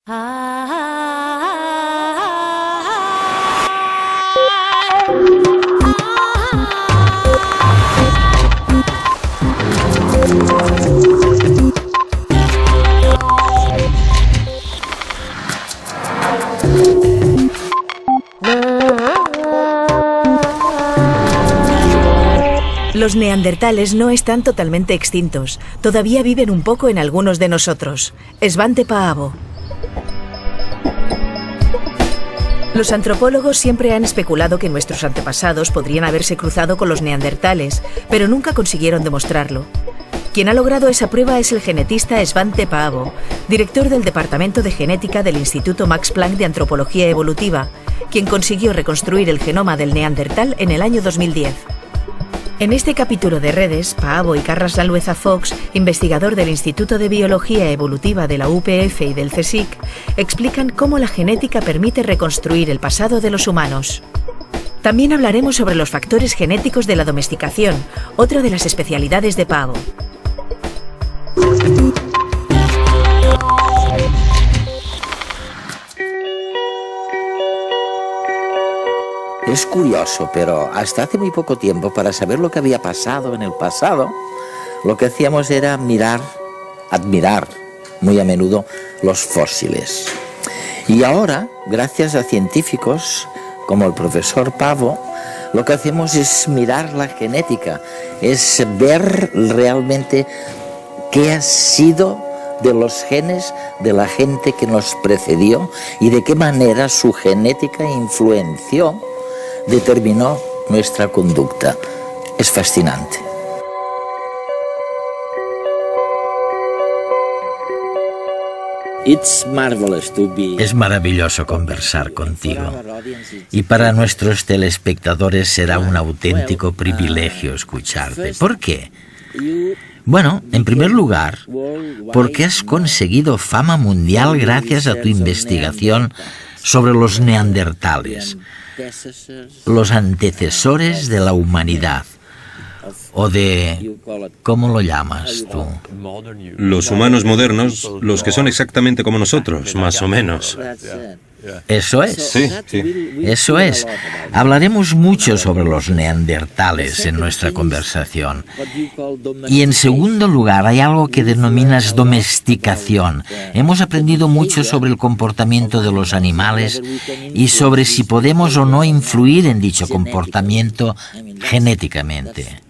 Los neandertales no están totalmente extintos. Todavía viven un poco en algunos de nosotros. Svante Paavo. Los antropólogos siempre han especulado que nuestros antepasados podrían haberse cruzado con los neandertales, pero nunca consiguieron demostrarlo. Quien ha logrado esa prueba es el genetista Svante Paavo, director del Departamento de Genética del Instituto Max Planck de Antropología Evolutiva, quien consiguió reconstruir el genoma del neandertal en el año 2010. En este capítulo de Redes, Paavo y Carras Lalueza Fox, investigador del Instituto de Biología Evolutiva de la UPF y del CSIC, explican cómo la genética permite reconstruir el pasado de los humanos. También hablaremos sobre los factores genéticos de la domesticación, otra de las especialidades de Paavo. Es curioso, pero hasta hace muy poco tiempo, para saber lo que había pasado en el pasado, lo que hacíamos era admirar muy a menudo los fósiles. Y ahora, gracias a científicos como el profesor Paavo, lo que hacemos es mirar la genética, es ver realmente qué ha sido de los genes de la gente que nos precedió y de qué manera su genética determinó nuestra conducta. Es fascinante. Es maravilloso conversar contigo. Y para nuestros telespectadores será un auténtico privilegio escucharte. ¿Por qué? Bueno, en primer lugar, porque has conseguido fama mundial gracias a tu investigación sobre los neandertales, los antecesores de la humanidad, o de... ¿cómo lo llamas tú? Los humanos modernos, los que son exactamente como nosotros, más o menos. Eso es. Sí. Eso es. Hablaremos mucho sobre los neandertales en nuestra conversación. Y en segundo lugar, hay algo que denominas domesticación. Hemos aprendido mucho sobre el comportamiento de los animales y sobre si podemos o no influir en dicho comportamiento genéticamente.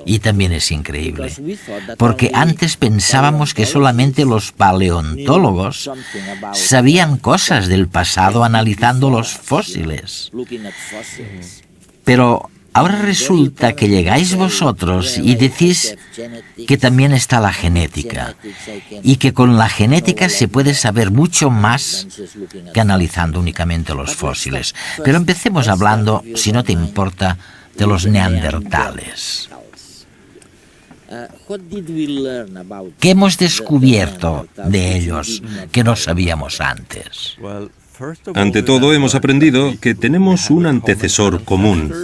Y también es increíble, porque antes pensábamos que solamente los paleontólogos sabían cosas del pasado analizando los fósiles. Pero ahora resulta que llegáis vosotros y decís que también está la genética, y que con la genética se puede saber mucho más que analizando únicamente los fósiles. Pero empecemos hablando, si no te importa, de los neandertales. ¿Qué hemos descubierto de ellos que no sabíamos antes? Ante todo, hemos aprendido que tenemos un antecesor común.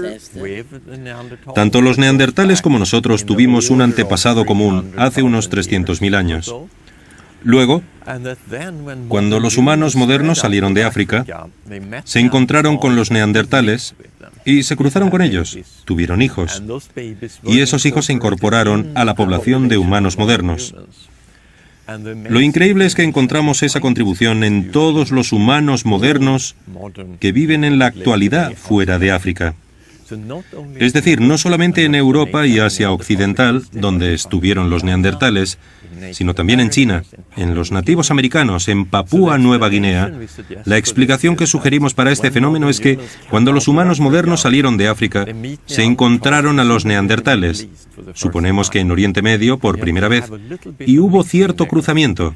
Tanto los neandertales como nosotros tuvimos un antepasado común hace unos 300.000 años. Luego, cuando los humanos modernos salieron de África, se encontraron con los neandertales y se cruzaron con ellos, tuvieron hijos, y esos hijos se incorporaron a la población de humanos modernos. Lo increíble es que encontramos esa contribución en todos los humanos modernos que viven en la actualidad fuera de África. Es decir, no solamente en Europa y Asia Occidental, donde estuvieron los neandertales, sino también en China, en los nativos americanos, en Papúa Nueva Guinea. La explicación que sugerimos para este fenómeno es que cuando los humanos modernos salieron de África, se encontraron a los neandertales, suponemos que en Oriente Medio por primera vez, y hubo cierto cruzamiento,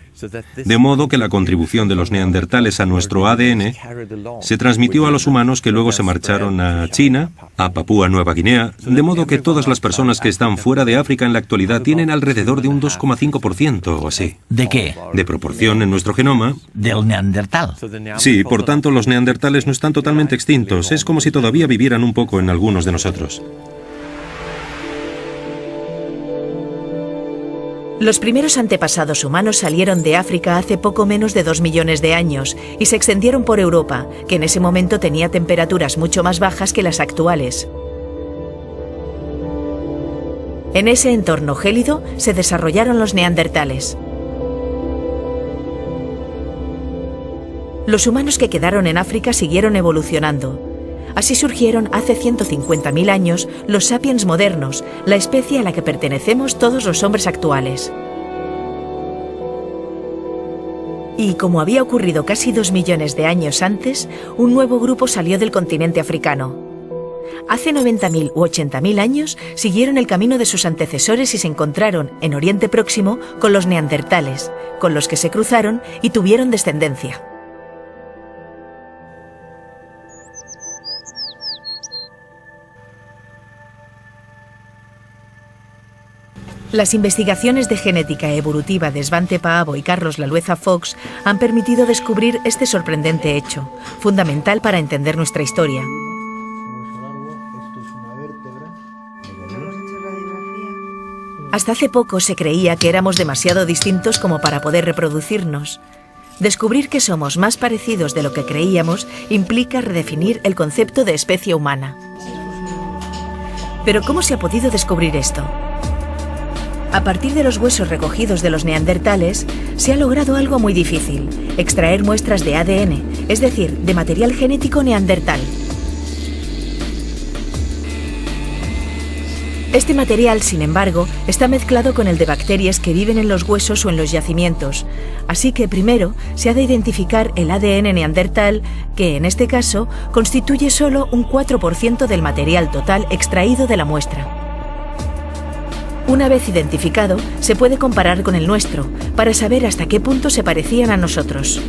de modo que la contribución de los neandertales a nuestro ADN se transmitió a los humanos que luego se marcharon a China, a Papúa Nueva Guinea, de modo que todas las personas que están fuera de África en la actualidad tienen alrededor de un 2,5% o así. ¿De qué? De proporción en nuestro genoma. ¿Del neandertal? Sí, por tanto los neandertales no están totalmente extintos. Es como si todavía vivieran un poco en algunos de nosotros. Los primeros antepasados humanos salieron de África hace poco menos de 2 millones de años y se extendieron por Europa, que en ese momento tenía temperaturas mucho más bajas que las actuales. En ese entorno gélido se desarrollaron los neandertales. Los humanos que quedaron en África siguieron evolucionando. Así surgieron hace 150.000 años los sapiens modernos, la especie a la que pertenecemos todos los hombres actuales. Y como había ocurrido casi 2 millones de años antes, un nuevo grupo salió del continente africano. Hace 90.000 u 80.000 años siguieron el camino de sus antecesores y se encontraron en Oriente Próximo con los neandertales, con los que se cruzaron y tuvieron descendencia. Las investigaciones de genética evolutiva de Svante Paavo y Carlos Lalueza Fox han permitido descubrir este sorprendente hecho, fundamental para entender nuestra historia. Hasta hace poco se creía que éramos demasiado distintos como para poder reproducirnos. Descubrir que somos más parecidos de lo que creíamos implica redefinir el concepto de especie humana. Pero ¿cómo se ha podido descubrir esto? A partir de los huesos recogidos de los neandertales, se ha logrado algo muy difícil: extraer muestras de ADN, es decir, de material genético neandertal. Este material, sin embargo, está mezclado con el de bacterias que viven en los huesos o en los yacimientos, así que primero se ha de identificar el ADN neandertal, que en este caso constituye solo un 4% del material total extraído de la muestra. Una vez identificado, se puede comparar con el nuestro, para saber hasta qué punto se parecían a nosotros.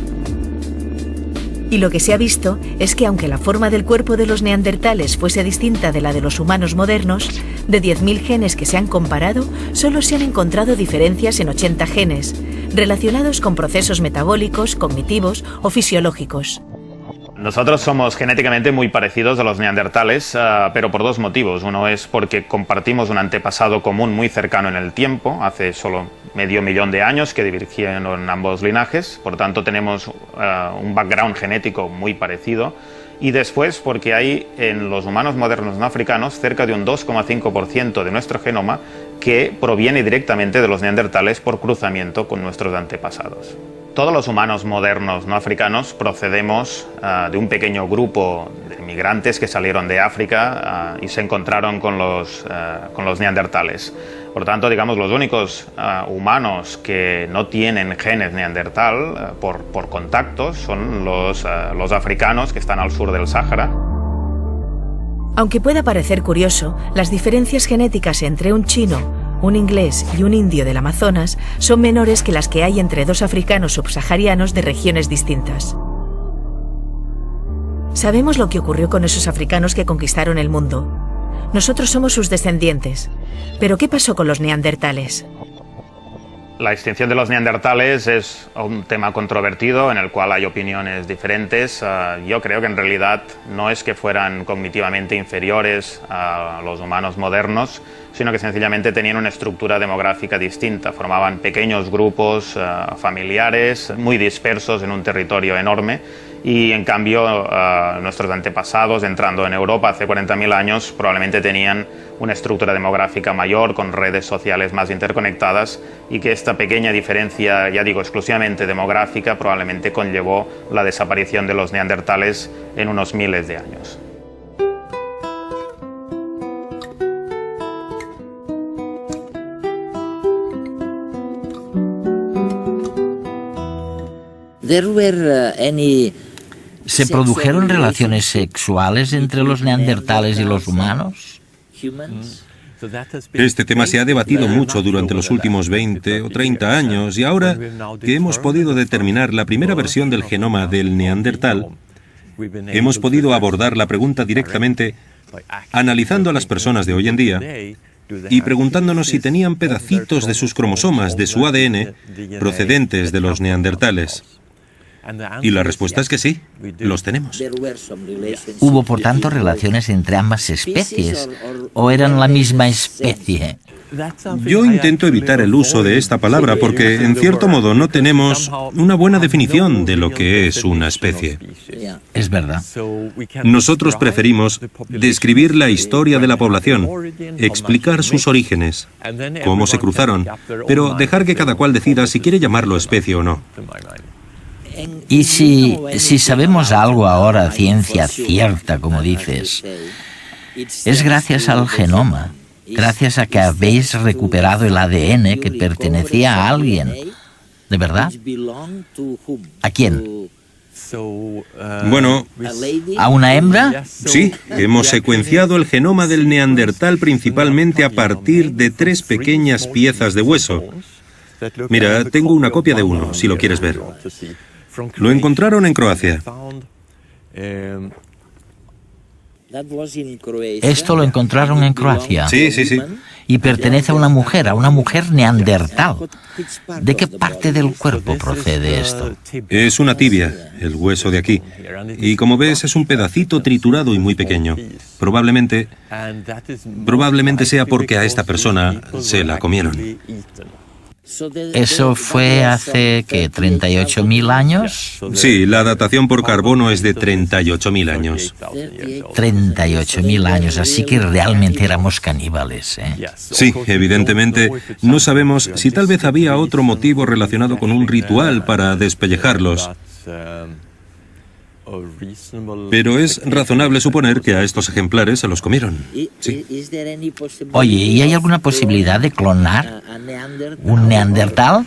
Y lo que se ha visto es que aunque la forma del cuerpo de los neandertales fuese distinta de la de los humanos modernos, de 10.000 genes que se han comparado, solo se han encontrado diferencias en 80 genes, relacionados con procesos metabólicos, cognitivos o fisiológicos. Nosotros somos genéticamente muy parecidos a los neandertales, pero por dos motivos. Uno es porque compartimos un antepasado común muy cercano en el tiempo, hace solo medio millón de años que divergieron ambos linajes, por tanto tenemos un background genético muy parecido. Y después porque hay en los humanos modernos no africanos cerca de un 2,5% de nuestro genoma que proviene directamente de los neandertales por cruzamiento con nuestros antepasados. Todos los humanos modernos no africanos procedemos de un pequeño grupo de migrantes que salieron de África y se encontraron con los neandertales. Por tanto, digamos, los únicos humanos que no tienen genes neandertal por contacto son los africanos que están al sur del Sáhara. Aunque pueda parecer curioso, las diferencias genéticas entre un chino, un inglés y un indio del Amazonas son menores que las que hay entre dos africanos subsaharianos de regiones distintas. Sabemos lo que ocurrió con esos africanos que conquistaron el mundo. Nosotros somos sus descendientes. ¿Pero qué pasó con los neandertales? La extinción de los neandertales es un tema controvertido en el cual hay opiniones diferentes. Yo creo que en realidad no es que fueran cognitivamente inferiores a los humanos modernos, sino que sencillamente tenían una estructura demográfica distinta. Formaban pequeños grupos familiares muy dispersos en un territorio enorme y en cambio nuestros antepasados entrando en Europa hace 40.000 años probablemente tenían una estructura demográfica mayor con redes sociales más interconectadas y que esta pequeña diferencia, ya digo, exclusivamente demográfica probablemente conllevó la desaparición de los neandertales en unos miles de años. ¿Se produjeron relaciones sexuales entre los neandertales y los humanos? Este tema se ha debatido mucho durante los últimos 20 o 30 años y ahora que hemos podido determinar la primera versión del genoma del neandertal, hemos podido abordar la pregunta directamente analizando a las personas de hoy en día y preguntándonos si tenían pedacitos de sus cromosomas, de su ADN, procedentes de los neandertales. Y la respuesta es que sí, los tenemos. ¿Hubo, por tanto, relaciones entre ambas especies? ¿O eran la misma especie? Yo intento evitar el uso de esta palabra porque, en cierto modo, no tenemos una buena definición de lo que es una especie. Es verdad. Nosotros preferimos describir la historia de la población, explicar sus orígenes, cómo se cruzaron, pero dejar que cada cual decida si quiere llamarlo especie o no. Y si sabemos algo ahora, ciencia cierta, como dices, es gracias al genoma, gracias a que habéis recuperado el ADN que pertenecía a alguien. ¿De verdad? ¿A quién? Bueno, ¿A una hembra? sí, hemos secuenciado el genoma del neandertal principalmente a partir de 3 pequeñas piezas de hueso. Mira, tengo una copia de uno, si lo quieres ver. Lo encontraron en Croacia. Esto lo encontraron en Croacia. Sí, sí, sí. Y pertenece a una mujer neandertal. ¿De qué parte del cuerpo procede esto? Es una tibia, el hueso de aquí. Y como ves, es un pedacito triturado y muy pequeño. Probablemente sea porque a esta persona se la comieron. ¿Eso fue hace, qué, 38.000 años? Sí, la datación por carbono es de 38.000 años. 38.000 años, así que realmente éramos caníbales, ¿eh? Sí, evidentemente, no sabemos si tal vez había otro motivo relacionado con un ritual para despellejarlos. Pero es razonable suponer que a estos ejemplares se los comieron. Sí. Oye, ¿y hay alguna posibilidad de clonar un neandertal?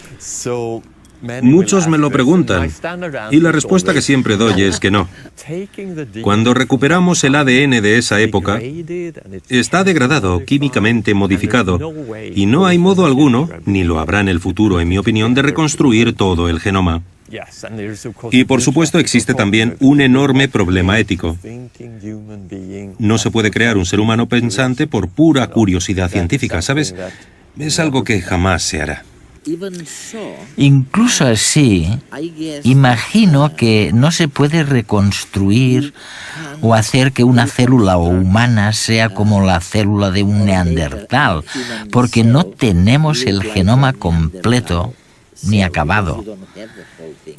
Muchos me lo preguntan, y la respuesta que siempre doy es que no. Cuando recuperamos el ADN de esa época, está degradado, químicamente modificado, y no hay modo alguno, ni lo habrá en el futuro, en mi opinión, de reconstruir todo el genoma. Y por supuesto existe también un enorme problema ético. No se puede crear un ser humano pensante por pura curiosidad científica, ¿sabes? Es algo que jamás se hará. Incluso así, imagino que no se puede reconstruir o hacer que una célula humana sea como la célula de un neandertal, porque no tenemos el genoma completo ni acabado.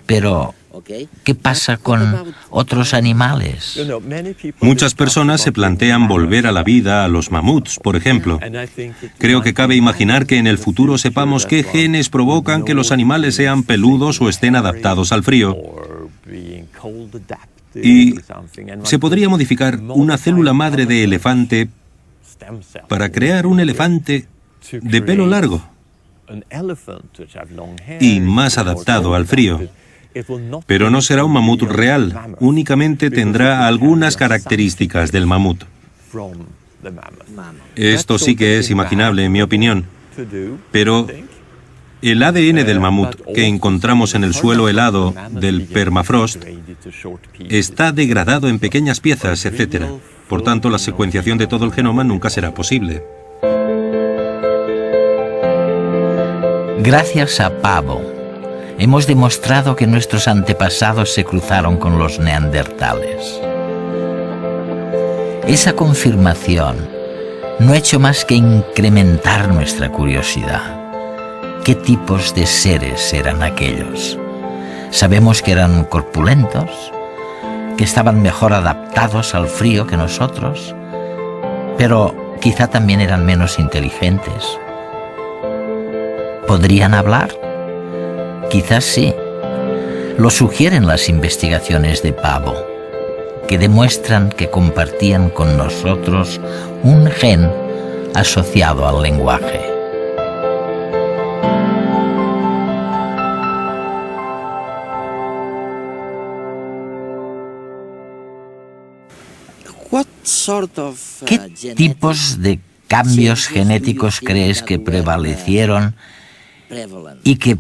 Pero, ¿qué pasa con otros animales? Muchas personas se plantean volver a la vida a los mamuts, por ejemplo. Creo que cabe imaginar que en el futuro sepamos qué genes provocan que los animales sean peludos o estén adaptados al frío. Y se podría modificar una célula madre de elefante para crear un elefante de pelo largo y más adaptado al frío. Pero no será un mamut real, únicamente tendrá algunas características del mamut. Esto sí que es imaginable, en mi opinión. Pero el ADN del mamut que encontramos en el suelo helado del permafrost está degradado en pequeñas piezas, etc. Por tanto, la secuenciación de todo el genoma nunca será posible. Gracias a Paavo, hemos demostrado que nuestros antepasados se cruzaron con los neandertales. Esa confirmación no ha hecho más que incrementar nuestra curiosidad. ¿Qué tipos de seres eran aquellos? Sabemos que eran corpulentos, que estaban mejor adaptados al frío que nosotros, pero quizá también eran menos inteligentes. ¿Podrían hablar? Quizás sí. Lo sugieren las investigaciones de Paavo, que demuestran que compartían con nosotros un gen asociado al lenguaje. ¿Qué tipos de cambios genéticos crees que prevalecieron y que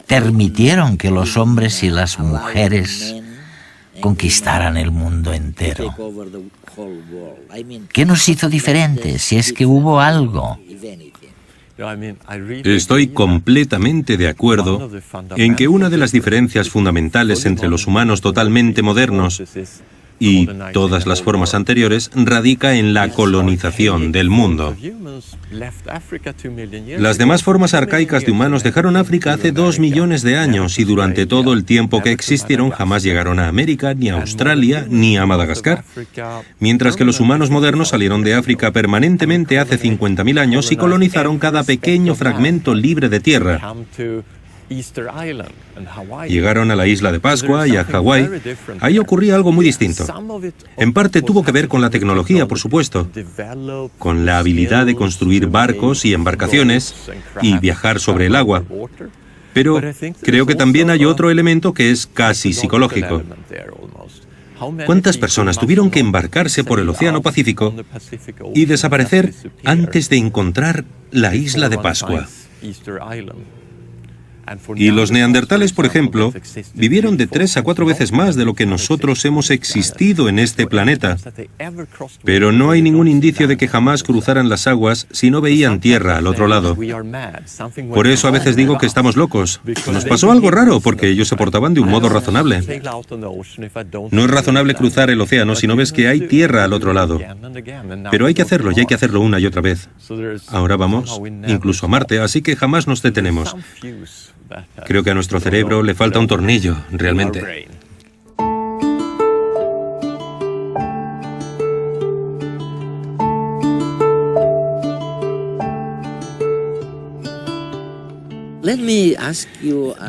permitieron que los hombres y las mujeres conquistaran el mundo entero? ¿Qué nos hizo diferentes, si es que hubo algo? Estoy completamente de acuerdo en que una de las diferencias fundamentales entre los humanos totalmente modernos y todas las formas anteriores, radica en la colonización del mundo. Las demás formas arcaicas de humanos dejaron África hace 2 millones de años y durante todo el tiempo que existieron jamás llegaron a América, ni a Australia, ni a Madagascar. Mientras que los humanos modernos salieron de África permanentemente hace 50.000 años y colonizaron cada pequeño fragmento libre de tierra. Llegaron a la isla de Pascua y a Hawái. Ahí ocurría algo muy distinto. En parte tuvo que ver con la tecnología, por supuesto, con la habilidad de construir barcos y embarcaciones y viajar sobre el agua. Pero creo que también hay otro elemento que es casi psicológico. ¿Cuántas personas tuvieron que embarcarse por el Océano Pacífico y desaparecer antes de encontrar la isla de Pascua? Y los neandertales, por ejemplo, vivieron de 3 a 4 veces más de lo que nosotros hemos existido en este planeta. Pero no hay ningún indicio de que jamás cruzaran las aguas si no veían tierra al otro lado. Por eso a veces digo que estamos locos. Nos pasó algo raro porque ellos se portaban de un modo razonable. No es razonable cruzar el océano si no ves que hay tierra al otro lado. Pero hay que hacerlo y hay que hacerlo una y otra vez. Ahora vamos, incluso a Marte, así que jamás nos detenemos. Creo que a nuestro cerebro le falta un tornillo, realmente.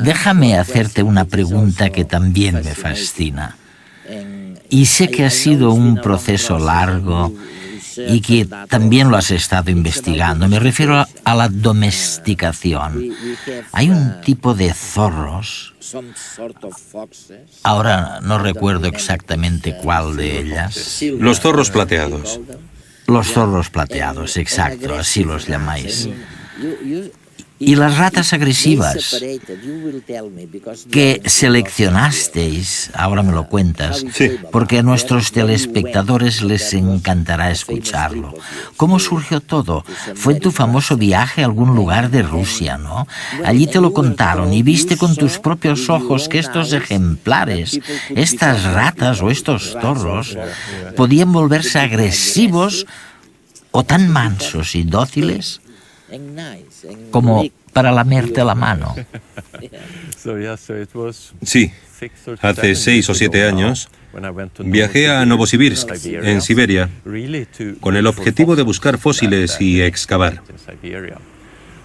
Déjame hacerte una pregunta que también me fascina. Y sé que ha sido un proceso largo y que también lo has estado investigando. Me refiero a la domesticación. Hay un tipo de zorros, ahora no recuerdo exactamente cuál de ellas. Los zorros plateados. Los zorros plateados, exacto, así los llamáis. Y las ratas agresivas que seleccionasteis, ahora me lo cuentas, Sí. porque a nuestros telespectadores les encantará escucharlo. ¿Cómo surgió todo? Fue en tu famoso viaje a algún lugar de Rusia, ¿no? Allí te lo contaron y viste con tus propios ojos que estos ejemplares, estas ratas o estos zorros, podían volverse agresivos o tan mansos y dóciles como para lamerte la mano. Sí, hace 6 o 7 años viajé a Novosibirsk, en Siberia, con el objetivo de buscar fósiles y excavar.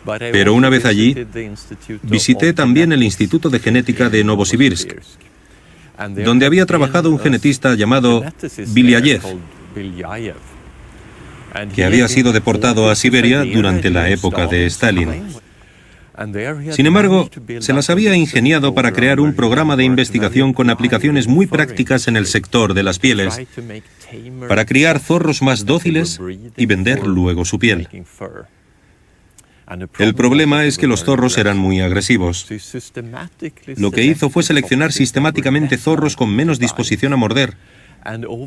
Pero una vez allí, visité también el Instituto de Genética de Novosibirsk, donde había trabajado un genetista llamado Belyayev, que había sido deportado a Siberia durante la época de Stalin. Sin embargo, se las había ingeniado para crear un programa de investigación con aplicaciones muy prácticas en el sector de las pieles, para criar zorros más dóciles y vender luego su piel. El problema es que los zorros eran muy agresivos. Lo que hizo fue seleccionar sistemáticamente zorros con menos disposición a morder,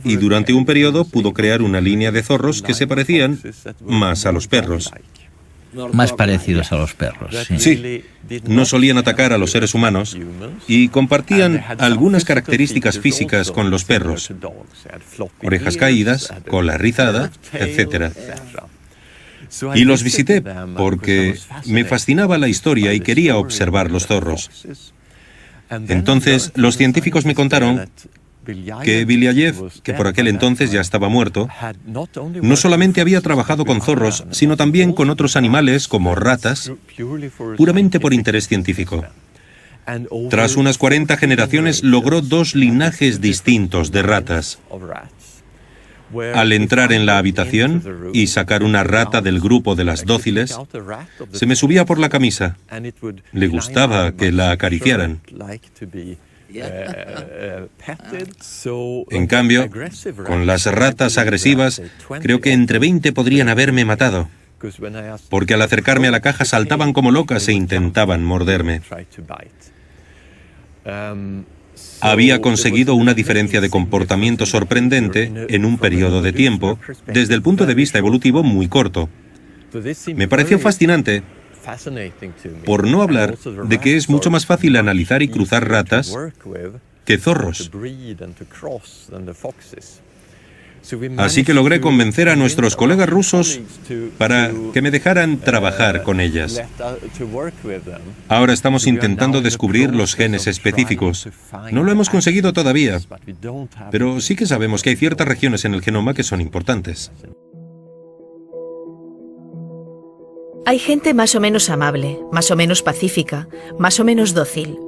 y durante un periodo pudo crear una línea de zorros que se parecían más a los perros. Más parecidos a los perros, sí. Sí, no solían atacar a los seres humanos y compartían algunas características físicas con los perros: orejas caídas, cola rizada, etc. Y los visité porque me fascinaba la historia y quería observar los zorros. Entonces, los científicos me contaron que Belyayev, que por aquel entonces ya estaba muerto, no solamente había trabajado con zorros, sino también con otros animales como ratas, puramente por interés científico. Tras unas 40 generaciones logró 2 linajes distintos de ratas. Al entrar en la habitación y sacar una rata del grupo de las dóciles, se me subía por la camisa. Le gustaba que la acariciaran. En cambio, con las ratas agresivas, creo que entre 20 podrían haberme matado, porque al acercarme a la caja saltaban como locas e intentaban morderme. Había conseguido una diferencia de comportamiento sorprendente en un periodo de tiempo, desde el punto de vista evolutivo muy corto. Me pareció fascinante, por no hablar de que es mucho más fácil analizar y cruzar ratas que zorros. Así que logré convencer a nuestros colegas rusos para que me dejaran trabajar con ellas. Ahora estamos intentando descubrir los genes específicos. No lo hemos conseguido todavía, pero sí que sabemos que hay ciertas regiones en el genoma que son importantes. Hay gente más o menos amable, más o menos pacífica, más o menos dócil.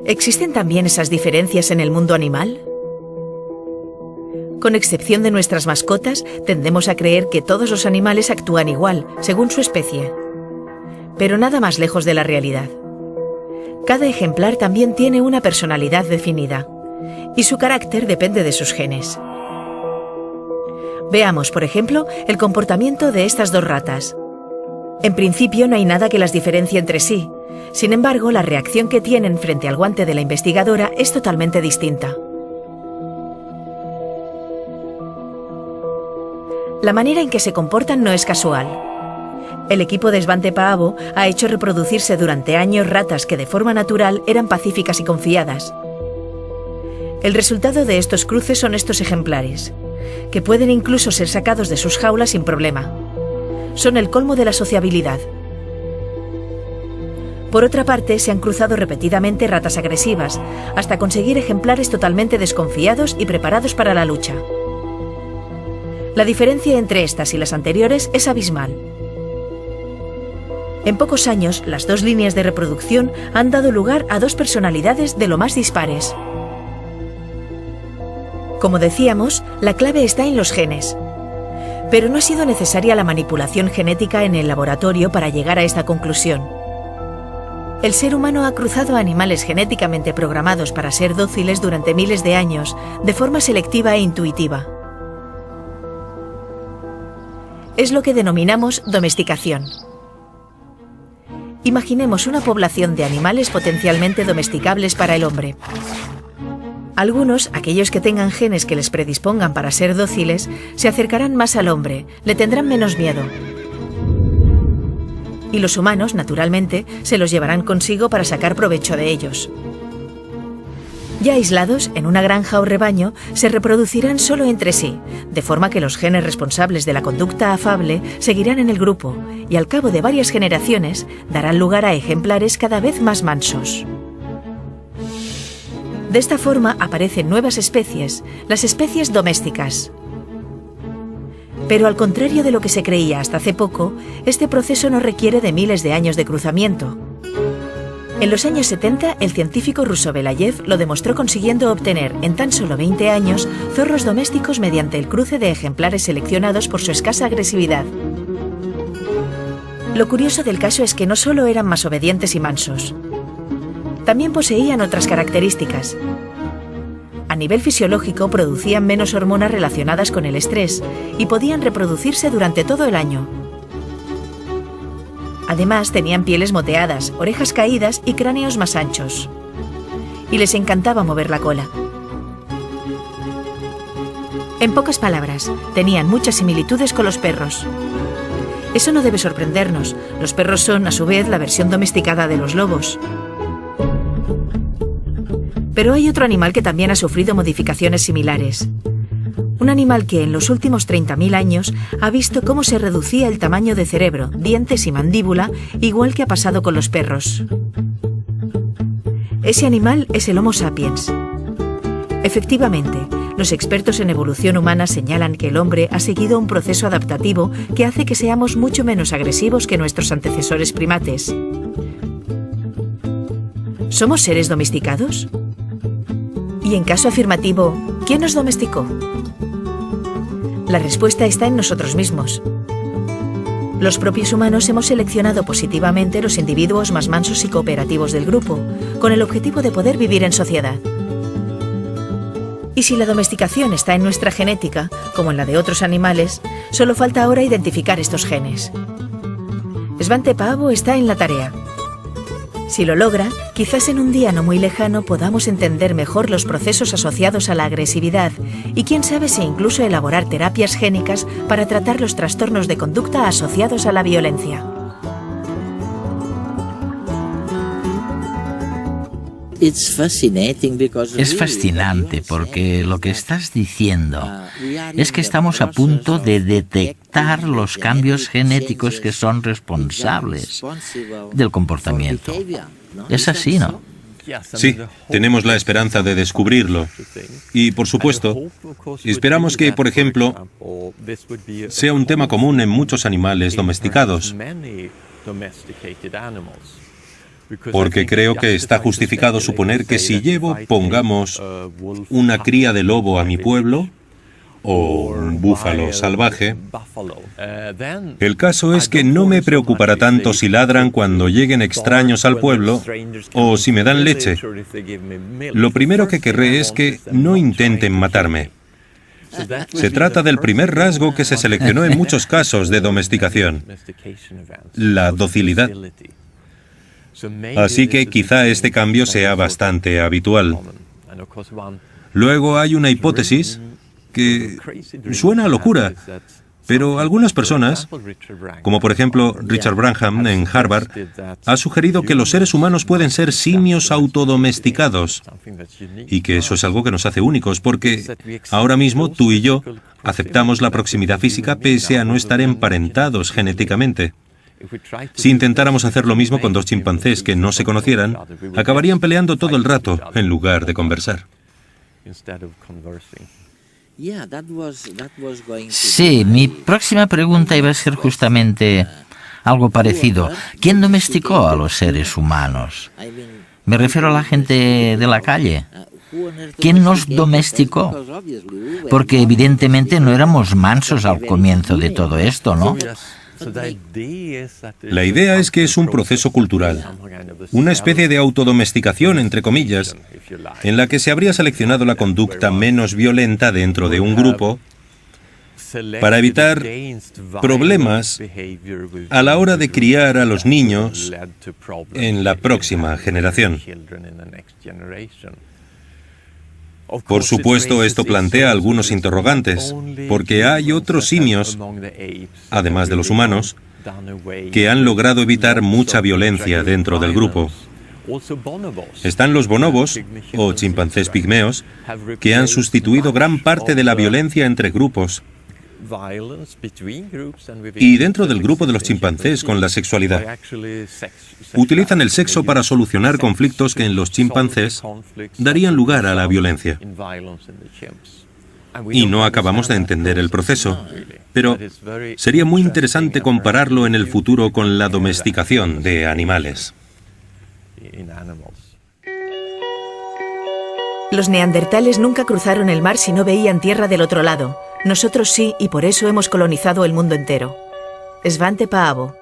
¿Existen también esas diferencias en el mundo animal? Con excepción de nuestras mascotas, tendemos a creer que todos los animales actúan igual, según su especie. Pero nada más lejos de la realidad. Cada ejemplar también tiene una personalidad definida, y su carácter depende de sus genes. Veamos, por ejemplo, el comportamiento de estas dos ratas. En principio no hay nada que las diferencie entre sí. Sin embargo, la reacción que tienen frente al guante de la investigadora es totalmente distinta. La manera en que se comportan no es casual. El equipo de Svante Paavo ha hecho reproducirse durante años ratas que de forma natural eran pacíficas y confiadas. El resultado de estos cruces son estos ejemplares, que pueden incluso ser sacados de sus jaulas sin problema. Son el colmo de la sociabilidad. Por otra parte, se han cruzado repetidamente ratas agresivas, hasta conseguir ejemplares totalmente desconfiados y preparados para la lucha. La diferencia entre estas y las anteriores es abismal. En pocos años, las dos líneas de reproducción han dado lugar a dos personalidades de lo más dispares. Como decíamos, la clave está en los genes. Pero no ha sido necesaria la manipulación genética en el laboratorio para llegar a esta conclusión. El ser humano ha cruzado animales genéticamente programados para ser dóciles durante miles de años, de forma selectiva e intuitiva. Es lo que denominamos domesticación. Imaginemos una población de animales potencialmente domesticables para el hombre. Algunos, aquellos que tengan genes que les predispongan para ser dóciles, se acercarán más al hombre, le tendrán menos miedo. Y los humanos, naturalmente, se los llevarán consigo para sacar provecho de ellos. Ya aislados, en una granja o rebaño, se reproducirán solo entre sí, de forma que los genes responsables de la conducta afable seguirán en el grupo y al cabo de varias generaciones darán lugar a ejemplares cada vez más mansos. De esta forma aparecen nuevas especies, las especies domésticas. Pero al contrario de lo que se creía hasta hace poco, este proceso no requiere de miles de años de cruzamiento. En los años 70, el científico ruso Belayev lo demostró consiguiendo obtener en tan solo 20 años zorros domésticos mediante el cruce de ejemplares seleccionados por su escasa agresividad. Lo curioso del caso es que no solo eran más obedientes y mansos, también poseían otras características. A nivel fisiológico producían menos hormonas relacionadas con el estrés y podían reproducirse durante todo el año. Además, tenían pieles moteadas, orejas caídas y cráneos más anchos. Y les encantaba mover la cola. En pocas palabras, tenían muchas similitudes con los perros. Eso no debe sorprendernos. Los perros son, a su vez, la versión domesticada de los lobos. Pero hay otro animal que también ha sufrido modificaciones similares. Un animal que en los últimos 30.000 años ha visto cómo se reducía el tamaño de cerebro, dientes y mandíbula, igual que ha pasado con los perros. Ese animal es el Homo sapiens. Efectivamente, los expertos en evolución humana señalan que el hombre ha seguido un proceso adaptativo que hace que seamos mucho menos agresivos que nuestros antecesores primates. ¿Somos seres domesticados? Y en caso afirmativo, ¿quién nos domesticó? La respuesta está en nosotros mismos. Los propios humanos hemos seleccionado positivamente los individuos más mansos y cooperativos del grupo, con el objetivo de poder vivir en sociedad. Y si la domesticación está en nuestra genética, como en la de otros animales, solo falta ahora identificar estos genes. Svante Paavo está en la tarea. Si lo logra, quizás en un día no muy lejano podamos entender mejor los procesos asociados a la agresividad y quién sabe si incluso elaborar terapias génicas para tratar los trastornos de conducta asociados a la violencia. Es fascinante porque lo que estás diciendo es que estamos a punto de detectar los cambios genéticos que son responsables del comportamiento. Es así, ¿no? Sí, tenemos la esperanza de descubrirlo. Y, por supuesto, esperamos que, por ejemplo, sea un tema común en muchos animales domesticados. Porque creo que está justificado suponer que si llevo, pongamos, una cría de lobo a mi pueblo, o un búfalo salvaje, el caso es que no me preocupará tanto si ladran cuando lleguen extraños al pueblo o si me dan leche. Lo primero que querré es que no intenten matarme. Se trata del primer rasgo que se seleccionó en muchos casos de domesticación, la docilidad. Así que quizá este cambio sea bastante habitual. Luego hay una hipótesis que suena a locura, pero algunas personas, como por ejemplo Richard Brangham en Harvard, ha sugerido que los seres humanos pueden ser simios autodomesticados y que eso es algo que nos hace únicos, porque ahora mismo tú y yo aceptamos la proximidad física pese a no estar emparentados genéticamente. Si intentáramos hacer lo mismo con dos chimpancés que no se conocieran, acabarían peleando todo el rato en lugar de conversar. Sí, mi próxima pregunta iba a ser justamente algo parecido. ¿Quién domesticó a los seres humanos? Me refiero a la gente de la calle. ¿Quién nos domesticó? Porque evidentemente no éramos mansos al comienzo de todo esto, ¿no? La idea es que es un proceso cultural, una especie de autodomesticación, entre comillas, en la que se habría seleccionado la conducta menos violenta dentro de un grupo para evitar problemas a la hora de criar a los niños en la próxima generación. Por supuesto, esto plantea algunos interrogantes, porque hay otros simios, además de los humanos, que han logrado evitar mucha violencia dentro del grupo. Están los bonobos, o chimpancés pigmeos, que han sustituido gran parte de la violencia entre grupos. Y dentro del grupo de los chimpancés con la sexualidad. Utilizan el sexo para solucionar conflictos que en los chimpancés darían lugar a la violencia. Y no acabamos de entender el proceso, pero sería muy interesante compararlo en el futuro con la domesticación de animales. Los neandertales nunca cruzaron el mar si no veían tierra del otro lado. Nosotros sí, y por eso hemos colonizado el mundo entero. Svante Paavo.